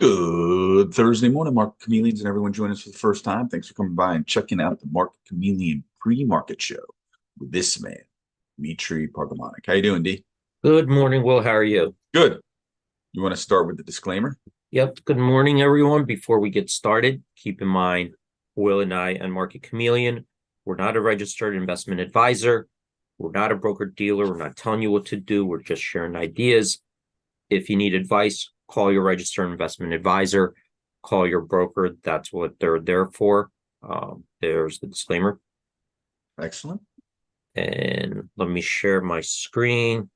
Good Thursday morning, Market Chameleons, and everyone joining us for the first time. Thanks for coming by and checking out the Market Chameleon pre-market show with this man, Dmitry Pargamanik. How you doing, D? Good morning, Will. How are you? Good. You want to start with the disclaimer? Yep. Good morning, everyone. Before we get started, keep in mind, Will and I and Market Chameleon, we're not a registered investment advisor. We're not a broker dealer. We're not telling you what to do. We're just sharing ideas. If you need advice, call your registered investment advisor, call your broker. That's what they're there for. There's the disclaimer. Excellent. And let me share my screen.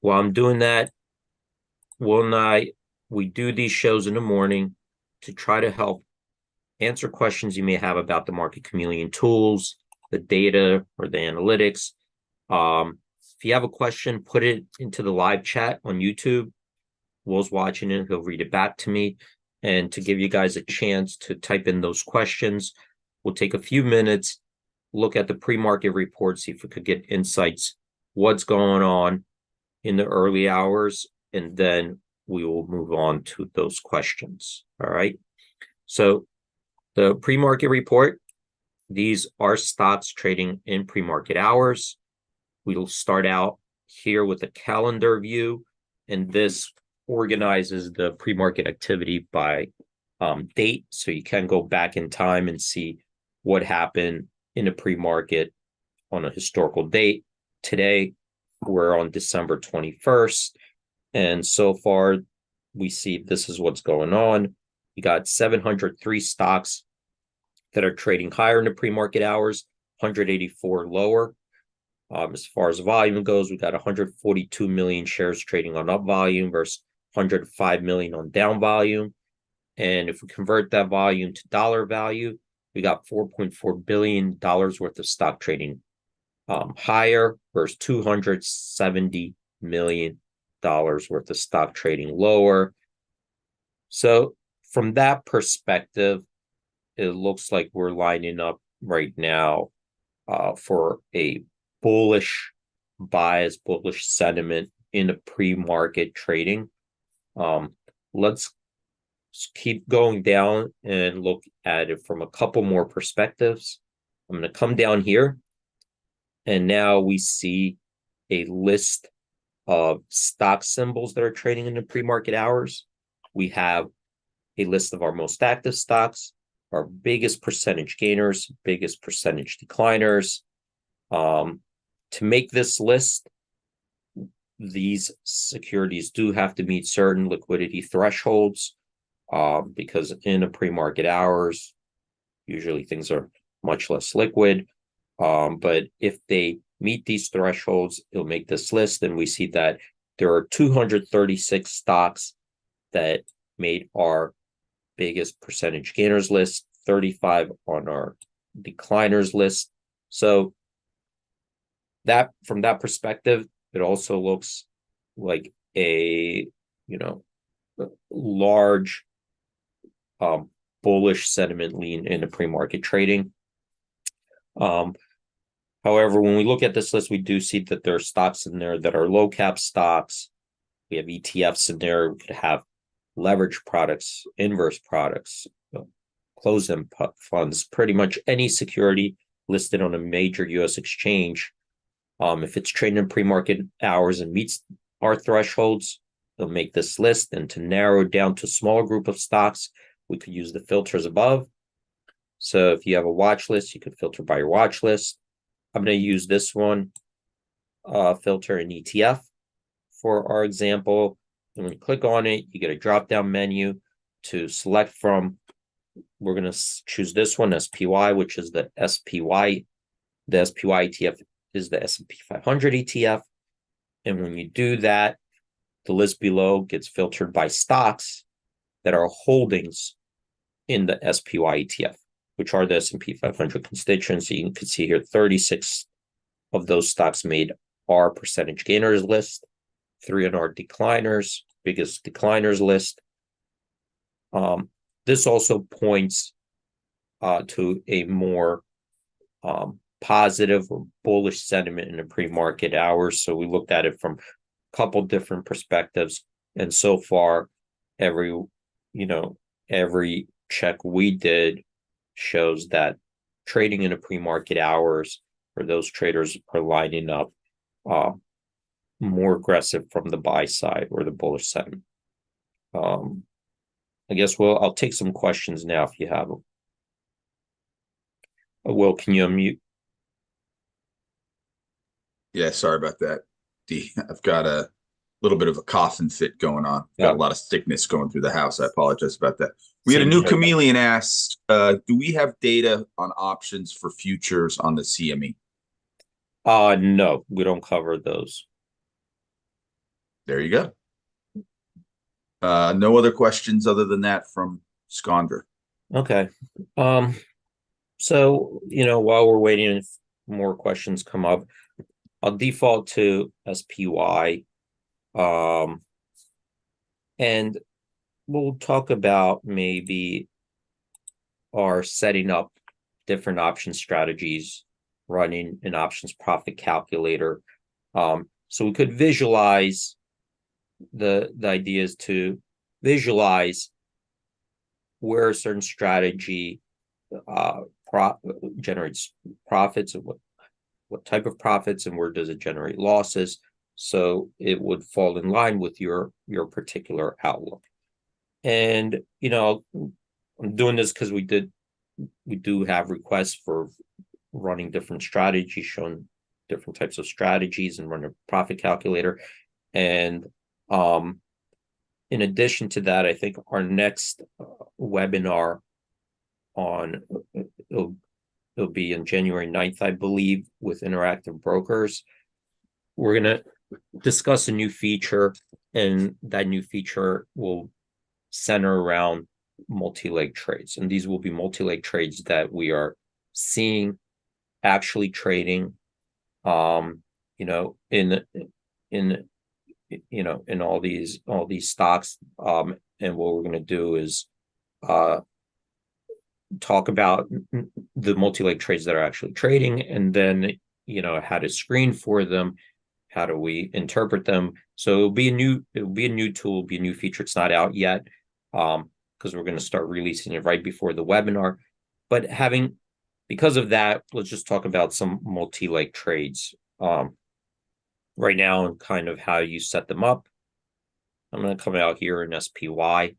While I'm doing that, Will and I, we do these shows in the morning to try to help answer questions you may have about the Market Chameleon tools, the data, or the analytics. If you have a question, put it into the live chat on YouTube. Will's watching it. He'll read it back to me. And to give you guys a chance to type in those questions, we'll take a few minutes, look at the pre-market report, see if we could get insights, what's going on in the early hours, and then we will move on to those questions. All right. So the pre-market report, these are stocks trading in pre-market hours. We'll start out here with a calendar view, and this organizes the pre-market activity by date. So you can go back in time and see what happened in the pre-market on a historical date. Today, we're on December 21st. And so far, we see this is what's going on. You got 703 stocks that are trading higher in the pre-market hours, 184 lower. As far as volume goes, we got 142 million shares trading on up volume versus 105 million on down volume. And if we convert that volume to dollar value, we got $4.4 billion worth of stock trading higher versus $270 million worth of stock trading lower. So from that perspective, it looks like we're lining up right now for a bullish bias, bullish sentiment in the pre-market trading. Let's keep going down and look at it from a couple more perspectives. I'm going to come down here, and now we see a list of stock symbols that are trading in the pre-market hours. We have a list of our most active stocks, our biggest percentage gainers, biggest percentage decliners. To make this list, these securities do have to meet certain liquidity thresholds because in the pre-market hours, usually things are much less liquid. But if they meet these thresholds, it'll make this list. And we see that there are 236 stocks that made our biggest percentage gainers list, 35 on our decliners list. So that from that perspective, it also looks like a large bullish sentiment lean in the pre-market trading. However, when we look at this list, we do see that there are stocks in there that are low cap stocks. We have ETFs in there. We could have leverage products, inverse products, closed-end funds, pretty much any security listed on a major U.S. exchange. If it's trading in pre-market hours and meets our thresholds, it'll make this list. And to narrow down to a smaller group of stocks, we could use the filters above. So if you have a watch list, you could filter by your watch list. I'm going to use this one, filter an ETF for our example. And when you click on it, you get a drop-down menu to select from. We're going to choose this one, SPY, which is the SPY. The SPY ETF is the S&P 500 ETF. And when you do that, the list below gets filtered by stocks that are holdings in the SPY ETF, which are the S&P 500 constituents. So you can see here 36 of those stocks made our percentage gainers list, 3 on our decliners, biggest decliners list. This also points to a more positive or bullish sentiment in the pre-market hours. So we looked at it from a couple different perspectives. And so far, every, every check we did shows that trading in the pre-market hours, for those traders are lining up more aggressive from the buy side or the bullish side. I guess I'll take some questions now if you have them. Will, can you unmute? Yeah, sorry about that. I've got a little bit of a coughing fit going on. Got a lot of sickness going through the house. I apologize about that. We had a new Chameleon ask, do we have data on options for futures on the CME? No, we don't cover those. There you go. No other questions other than that from Skondra. Okay. So, while we're waiting, if more questions come up, I'll default to SPY. And we'll talk about maybe our setting up different option strategies, running an options profit calculator. So we could visualize the idea is to visualize where a certain strategy generates profits, and what type of profits, and where does it generate losses, so it would fall in line with your particular outlook. And I'm doing this because we do have requests for running different strategies, showing different types of strategies, and run a profit calculator. And in addition to that, I think our next webinar it'll be on January 9th, I believe, with Interactive Brokers. We're going to discuss a new feature, and that new feature will center around multi-leg trades. And these will be multi-leg trades that we are seeing actually trading, in all these stocks. And what we're going to do is talk about the multi-leg trades that are actually trading, and then how to screen for them, how do we interpret them. So it'll be a new tool, it'll be a new feature. It's not out yet, because we're going to start releasing it right before the webinar. But because of that, let's just talk about some multi-leg trades right now, and kind of how you set them up. I'm going to come out here in SPY,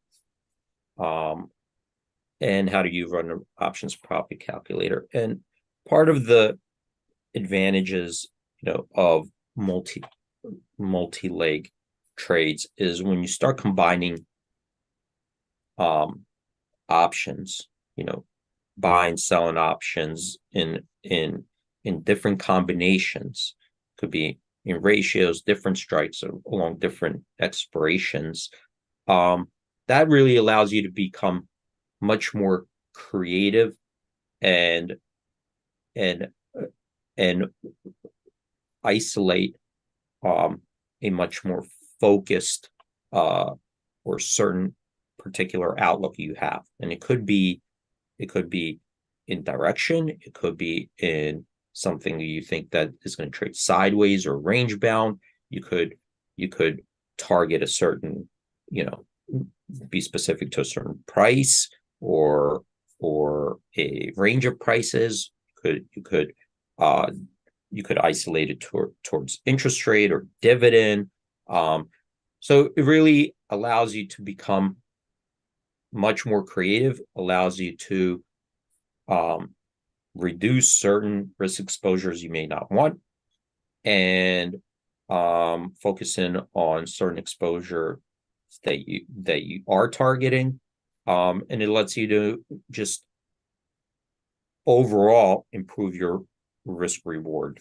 and how do you run an options profit calculator. And part of the advantages, of multi-leg trades is when you start combining options, buying, selling options in different combinations, could be in ratios, different strikes along different expirations. That really allows you to become much more creative and isolate a much more focused or certain particular outlook you have. And it could be in direction, it could be in something you think that is going to trade sideways or range bound. You could target a certain, be specific to a certain price or a range of prices. You could isolate it towards interest rate or dividend. So it really allows you to become much more creative, allows you to reduce certain risk exposures you may not want, and focus in on certain exposure that you are targeting. And it lets you to just overall improve your risk reward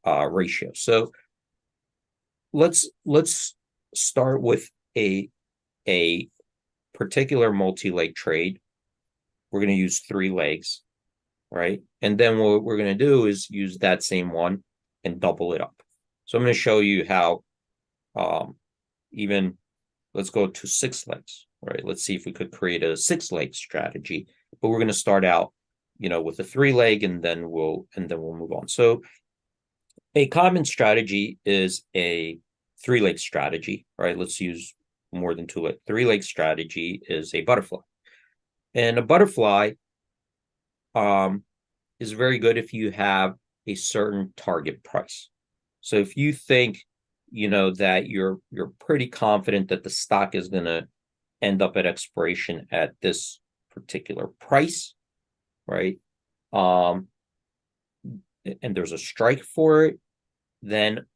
ratio. So let's start with a particular multi-leg trade. We're going to use 3 legs, right? And then what we're going to do is use that same one and double it up. So I'm going to show you how even let's go to 6 legs, right? Let's see if we could create a 6-leg strategy. But we're going to start out, with a 3-leg, and then we'll move on. So a common strategy is a 3-leg strategy, right? Let's use more than 2 leg. 3-leg strategy is a butterfly. And a butterfly is very good if you have a certain target price. So if you think, that you're pretty confident that the stock is going to end up at expiration at this particular price, right? And there's a strike for it, then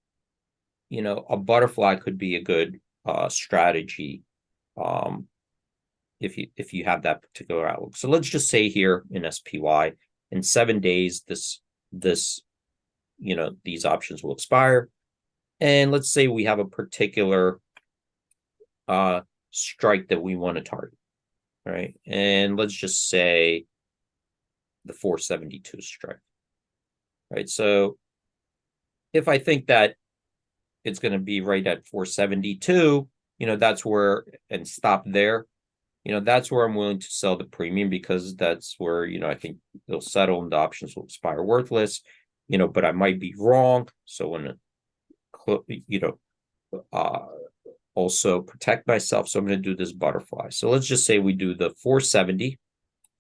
a butterfly could be a good strategy if you have that particular outlook. So let's just say here in SPY, in 7 days, these options will expire. And let's say we have a particular strike that we want to target, right? And let's just say the 472 strike, right? So if I think that it's going to be right at 472, that's where, and stop there, that's where I'm willing to sell the premium, because that's where, I think they'll settle and the options will expire worthless, but I might be wrong. So when, also protect myself. So I'm going to do this butterfly. So let's just say we do the 470. I'm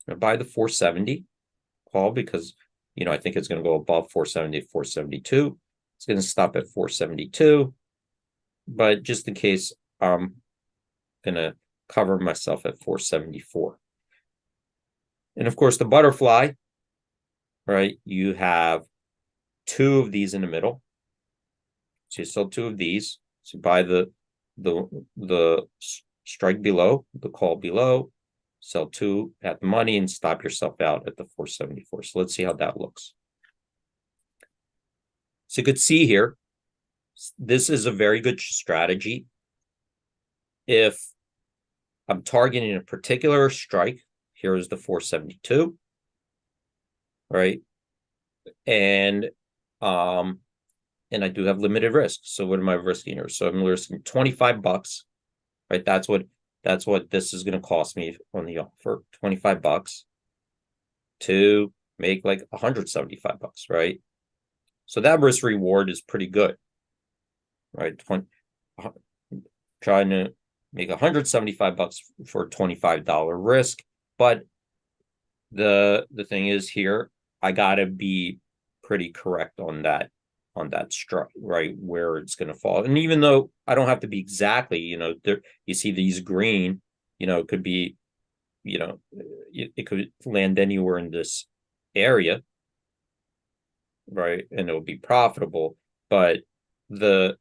going to buy the 470 call because, I think it's going to go above 470, 472. It's going to stop at 472. But just in case, I'm going to cover myself at 474. And of course, the butterfly, right? You have 2 of these in the middle. So you sell 2 of these. So buy the strike below, the call below, sell 2 at the money, and stop yourself out at the 474. So let's see how that looks. So you could see here, this is a very good strategy. If I'm targeting a particular strike, here is the 472, right? And I do have limited risk. So what am I risking here? So I'm risking $25, right? That's what this is going to cost me on the offer, $25 to make like $175, right? So that risk reward is pretty good, right? Trying to make $175 for a $25 risk. But the thing is here, I gotta be pretty correct on that strike, right, where it's going to fall. And even though I don't have to be exactly, there, you see these green, it could be, it could land anywhere in this area, right, and it'll be profitable. But the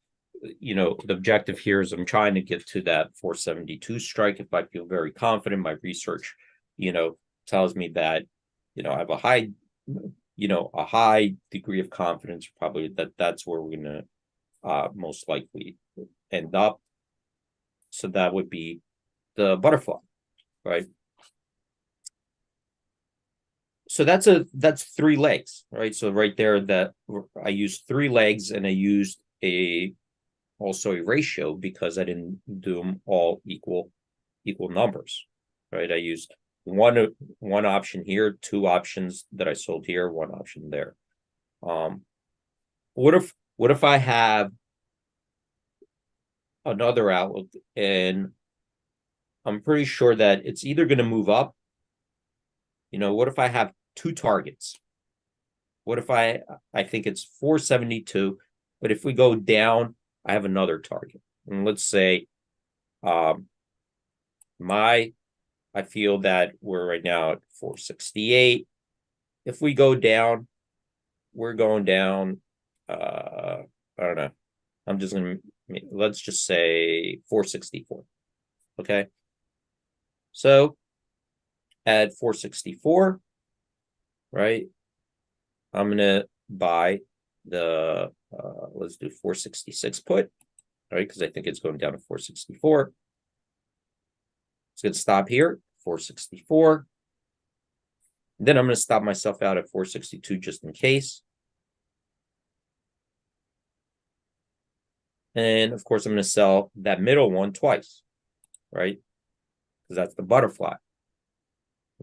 objective here is I'm trying to get to that 472 strike. If I feel very confident, my research, tells me that, I have a high degree of confidence, probably that's where we're going to most likely end up. So that would be the butterfly, right? So that's 3 legs, right? So right there, that I used 3 legs, and I used also a ratio because I didn't do them all equal numbers, right? I used one option here, 2 options that I sold here, 1 option there. What if I have another outlook and I'm pretty sure that it's either going to move up? What if I have 2 targets? What if I think it's 472, but if we go down, I have another target. And let's say I feel that we're right now at 468. If we go down, we're going down, I don't know. I'm just going to, let's just say 464. Okay. So at 464, right, I'm going to buy the, let's do 466 put, right, because I think it's going down to 464. It's going to stop here, 464. Then I'm going to stop myself out at 462 just in case. And of course, I'm going to sell that middle one twice, right? Because that's the butterfly,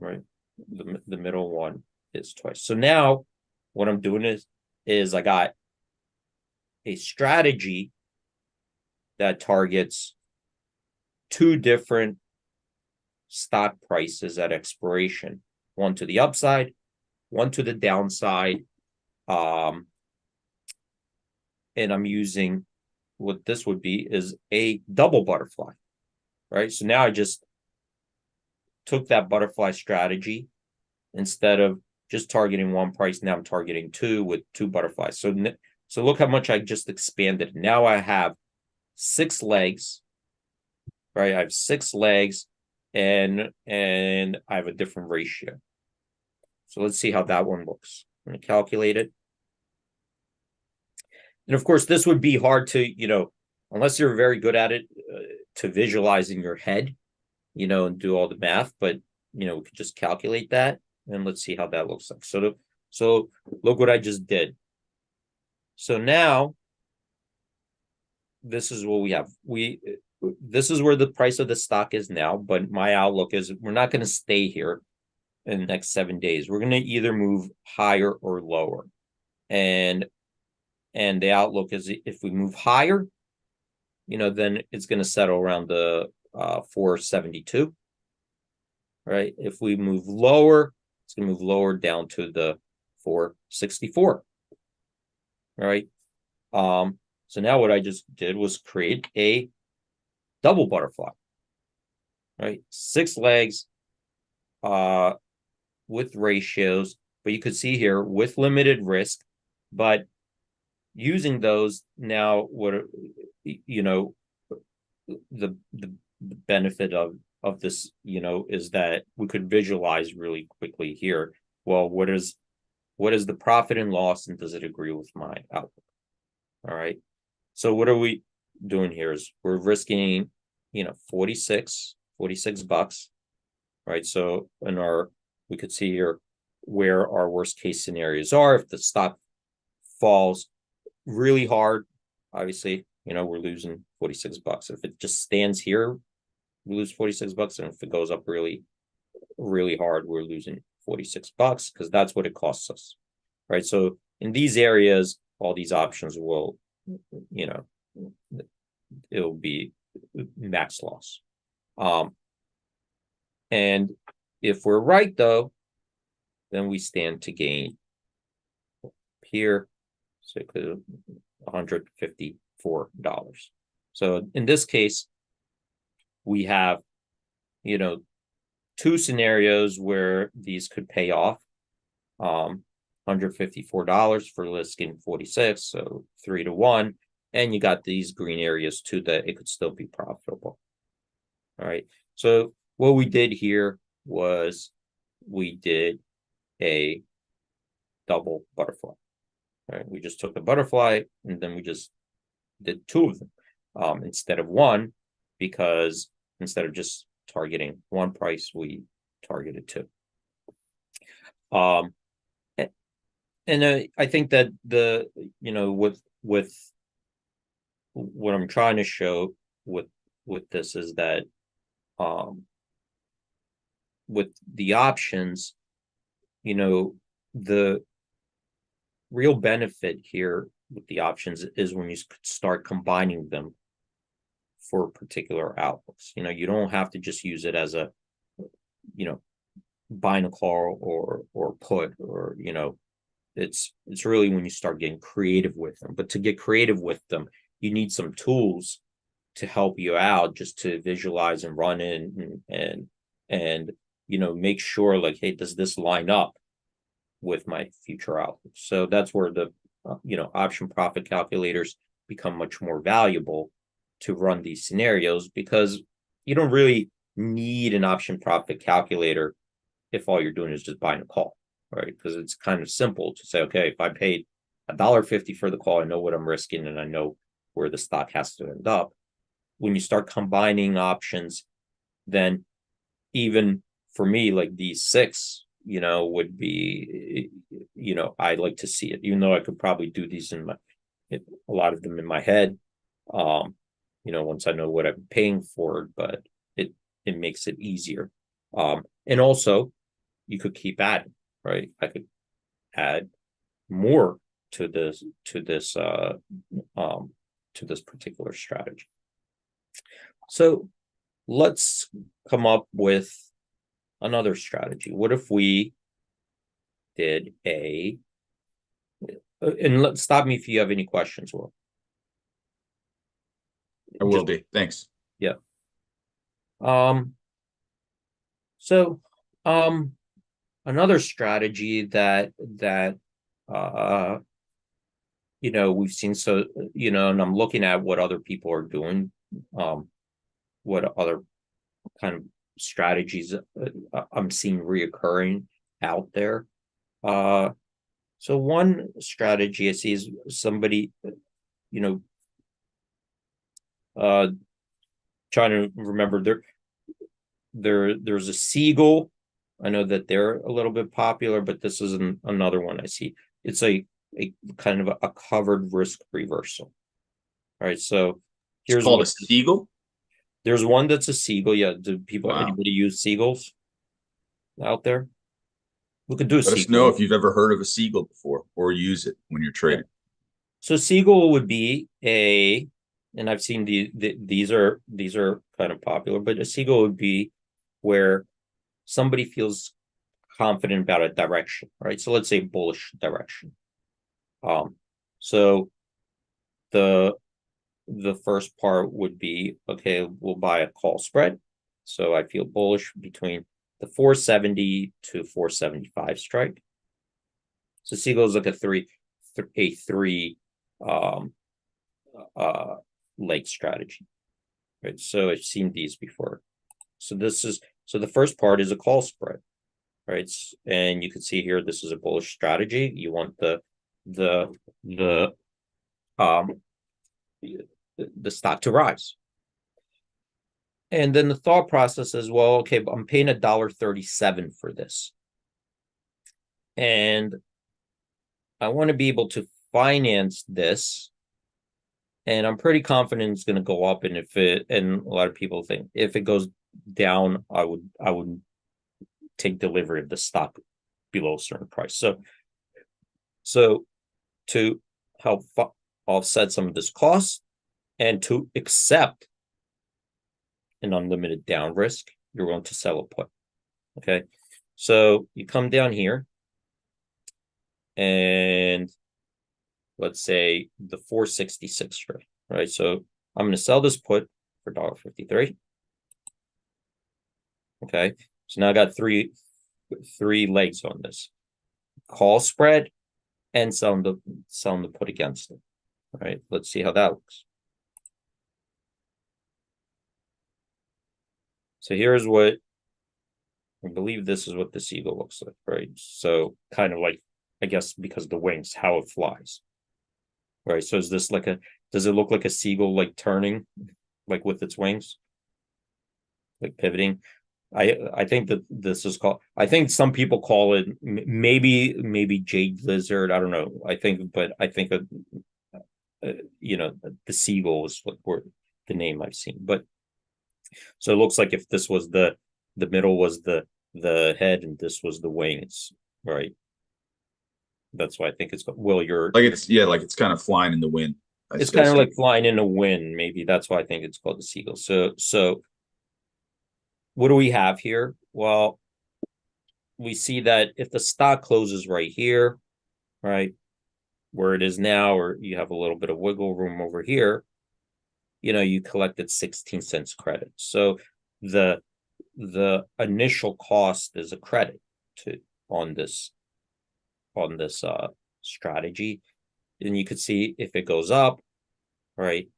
right? The middle one is twice. So now what I'm doing is I got a strategy that targets two different stock prices at expiration, one to the upside, one to the downside. And I'm using what this would be is a double butterfly, right? So now I just took that butterfly strategy. Instead of just targeting one price, now I'm targeting two with two butterflies. So look how much I just expanded. Now I have 6 legs, right? I have 6 legs, and I have a different ratio. So let's see how that one looks. I'm going to calculate it. And of course, this would be hard to, unless you're very good at it, to visualize in your head, and do all the math. But, we could just calculate that. And let's see how that looks like. So look what I just did. So now, this is what we have. This is where the price of the stock is now. But my outlook is we're not going to stay here in the next 7 days. We're going to either move higher or lower. And the outlook is if we move higher, then it's going to settle around the 472. Right? If we move lower, it's going to move lower down to the 464. All right. So now what I just did was create a double butterfly. Right? 6 legs with ratios, but you could see here with limited risk, but using those now, what the benefit of this, is that we could visualize really quickly here. Well, what is the profit and loss, and does it agree with my outlook? All right. So what are we doing here is we're risking, 46 bucks, right? So we could see here where our worst case scenarios are. If the stock falls really hard, obviously, we're losing 46 bucks. If it just stands here, we lose 46 bucks. And if it goes up really, really hard, we're losing 46 bucks because that's what it costs us, right? So in these areas, all these options will, it'll be max loss. And if we're right, though, then we stand to gain here, so $154. So in this case, we have, 2 scenarios where these could pay off. $154 for listing 46, so 3 to 1. And you got these green areas too that it could still be profitable. All right. So what we did here was we did a double butterfly. All right. We just took the butterfly and then we just did 2 of them instead of 1, because instead of just targeting one price, we targeted 2. And I think that with what I'm trying to show with this is that with the options, the real benefit here with the options is when you start combining them for particular outlooks. You don't have to just use it as a, buying a call or put, or, it's really when you start getting creative with them. But to get creative with them, you need some tools to help you out, just to visualize and run in and make sure, like, hey, does this line up with my future outlook? So that's where the option profit calculators become much more valuable to run these scenarios, because you don't really need an option profit calculator if all you're doing is just buying a call, right? Because it's kind of simple to say, okay, if I paid $1.50 for the call, I know what I'm risking and I know where the stock has to end up. When you start combining options, then even for me, like these 6, would be, I like to see it, even though I could probably do these a lot of them in my head, once I know what I'm paying for, but it makes it easier. And also you could keep adding, right? I could add more to this particular strategy. So let's come up with another strategy. What if we did and let's stop me if you have any questions, Will. I will be. Thanks. Yeah. So another strategy that we've seen, so and I'm looking at what other people are doing, what other kind of strategies I'm seeing reoccurring out there. So one strategy I see is somebody, trying to remember there's a Seagull. I know that they're a little bit popular, but this is another one I see. It's a kind of a covered risk reversal. All right, so It's called a Seagull. There's one that's a Seagull. Yeah, do Wow. anybody use Seagulls out there? We could do a Let us Seagull. know if you've ever heard of a Seagull before or use it when you're trading. Yeah. So Seagull would be and I've seen these are kind of popular, but a Seagull would be where somebody feels confident about a direction, right? So let's say bullish direction. So the first part would be, okay, we'll buy a call spread. So I feel bullish between the 470 to 475 strike. So Seagull is like a three leg strategy, right? So I've seen these before. So the first part is a call spread, right? And you can see here, this is a bullish strategy. You want the stock to rise. And then the thought process is, well, okay, I'm paying $1.37 for this. And I want to be able to finance this. And I'm pretty confident it's going to go up. And and a lot of people think if it goes down, I would take delivery of the stock below a certain price. So to help offset some of this cost and to accept an unlimited down risk, you're going to sell a put. Okay. So you come down here and let's say the 466 strike, right? So I'm going to sell this put for $1.53. Okay. So now I got three legs on this call spread and selling the put against it. All right. Let's see how that looks. So here's what I believe this is what the Seagull looks like, right? So kind of like, I guess, because the wings, how it flies. Right. So is this like does it look like a Seagull like turning, like with its wings? Like pivoting? I think that this is called, I think some people call it maybe Jade Lizard. I don't know. I think the Seagull is what the name I've seen. But so it looks like if this was the middle was the head and this was the wings, right? That's why I think it's called, it's kind of flying in the wind. It's kind of like flying in a wind. Maybe that's why I think it's called the Seagull. So what do we have here? Well, we see that if the stock closes right here, right, where it is now, or you have a little bit of wiggle room over here, you collected 16 cents credit. So the initial cost is a credit on this strategy. And you could see if it goes up, right, it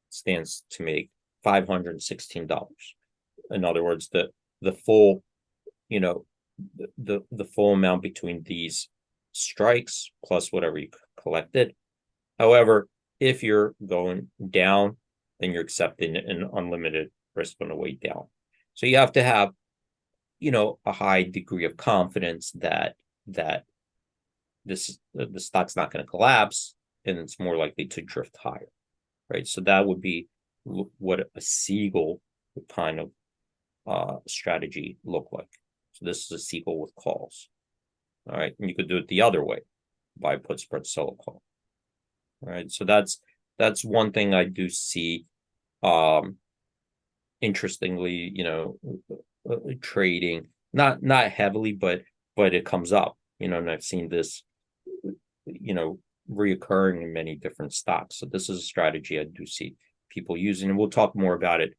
stands to make $516. In other words, the full, the full amount between these strikes plus whatever you collected. However, if you're going down, then you're accepting an unlimited risk on the way down. So you have to have, a high degree of confidence that the stock's not going to collapse and it's more likely to drift higher, right? So that would be what a Seagull kind of strategy look like. So this is a Seagull with calls. All right. And you could do it the other way, buy put spread, sell a call. All right. So that's one thing I do see interestingly, trading, not heavily, but it comes up, and I've seen this, reoccurring in many different stocks. So this is a strategy I do see people using, and we'll talk more about it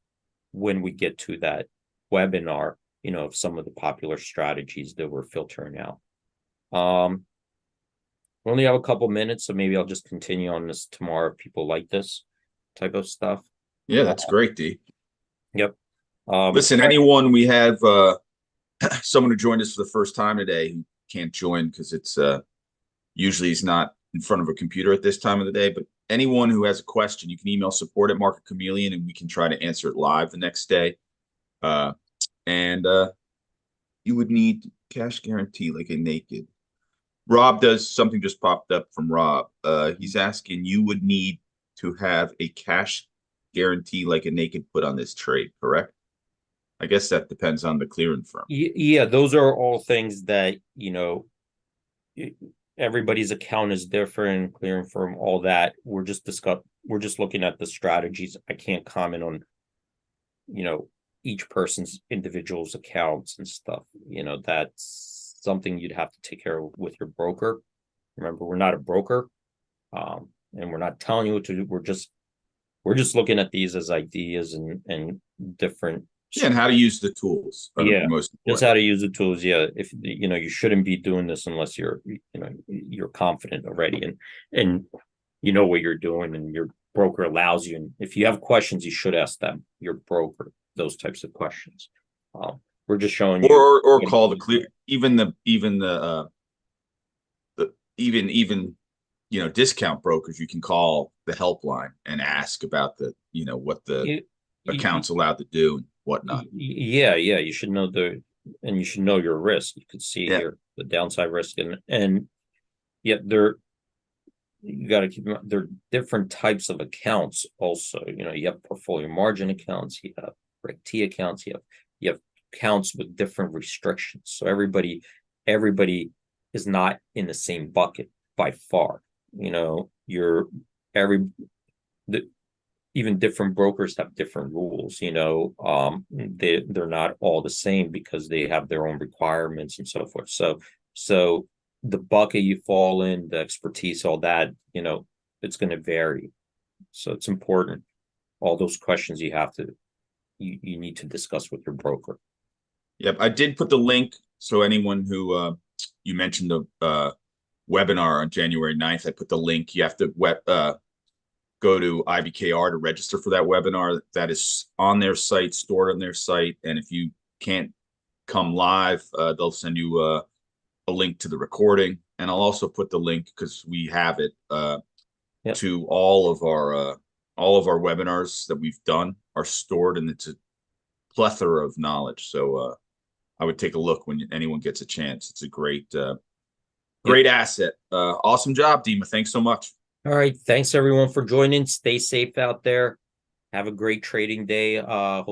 when we get to that webinar, of some of the popular strategies that we're filtering out. We only have a couple minutes, so maybe I'll just continue on this tomorrow if people like this type of stuff. Yeah, that's great, D. Yep. Listen, anyone, we have someone who joined us for the first time today who can't join because it's usually he's not in front of a computer at this time of the day. But anyone who has a question, you can email support at Market Chameleon, and we can try to answer it live the next day. And you would need cash guarantee like a naked. Rob does something, just popped up from Rob. He's asking, you would need to have a cash guarantee like a naked put on this trade, correct? I guess that depends on the clearing firm. Yeah, those are all things that, everybody's account is different, clearing firm, all that. We're just looking at the strategies. I can't comment on, each person's individual's accounts and stuff. That's something you'd have to take care of with your broker. Remember, we're not a broker, and we're not telling you what to do. We're just looking at these as ideas and different. Yeah, and how to use the tools. Yeah, just how to use the tools. Yeah, if you shouldn't be doing this unless you're confident already and you know what you're doing, and your broker allows you. And if you have questions, you should ask them, your broker, those types of questions. We're just showing you, or call the clear, even discount brokers. You can call the helpline and ask about the what the account's allowed to do and whatnot. Yeah, you should know and you should know your risk. You could see here the downside risk, and yet you got to keep in mind, there are different types of accounts also. You have portfolio margin accounts, you have Reg T accounts, you have accounts with different restrictions. So everybody is not in the same bucket by far. Even different brokers have different rules. They're not all the same because they have their own requirements and so forth. So the bucket you fall in, the expertise, all that, it's going to vary. So it's important. All those questions you need to discuss with your broker. Yep, I did put the link. So anyone who you mentioned the webinar on January 9th, I put the link. You have to go to IBKR to register for that webinar. That is on their site, stored on their site. And if you can't come live, they'll send you a link to the recording. And I'll also put the link, because we have it, to all of our webinars that we've done are stored, and it's a plethora of knowledge. So I would take a look when anyone gets a chance. It's a great asset. Awesome job, Dima. Thanks so much. All right. Thanks everyone for joining. Stay safe out there. Have a great trading day. Hope